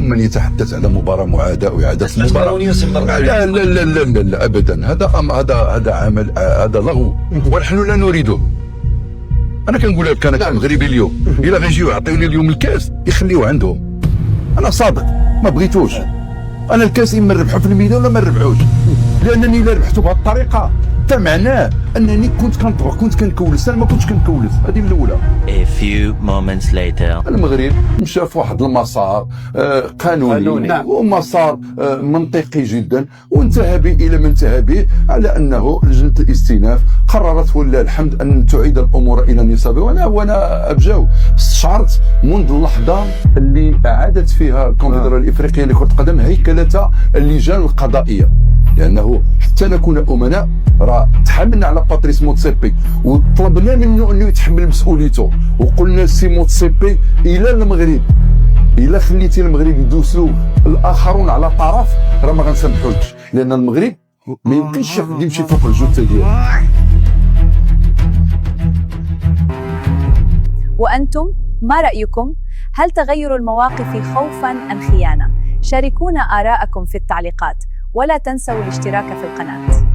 منهم من يتحدث على مباراة معاداة وإعادة مباراة. لا لا لا لا لا, لا أبدا. هذا عمل، هذا لغو ونحن لا نريده. أنا كنقول لك أنا كمغربي اليوم إلا غيجيو يعطيوني اليوم الكاس يخليوه عندهم. أنا صادق ما بغيتوش. أنا الكاس إما نربحو في الميدان ولا ما نربحوش، لأنني إلا ربحتو بهذه الطريقة فمعناه أنني كنت كنكولس. أنا ما كنتش كنكولس. هذه الأولى. A few moments later. المغرب مشى في واحد المسار قانوني ومسار منطقي جدا، وانتهى به إلى ما انتهى به، على أنه لجنة الاستئناف قررت ولله الحمد أن تعيد الأمور إلى نصابها. وأنا أبجاو استشعرت منذ اللحظة اللي أعادت فيها الكونفدرالية الإفريقية لكرة القدم هيكلة اللجان القضائية، لأنه حتى نكون أمناء راه تحملنا على باتريس موتسيبي وطلبنا منه أنه يتحمل مسؤوليته، وقلنا سي موتسيبي إلى المغرب إلا خليتي المغرب يدوسوا الآخرون على طرف راه ما غنسامحوكش، لأن المغرب ما يمكنش يمشي فوق الجثة ديالو. وأنتم ما رأيكم؟ هل تغير المواقف خوفاً أم خيانة؟ شاركونا آراءكم في التعليقات، ولا تنسوا الاشتراك في القناة.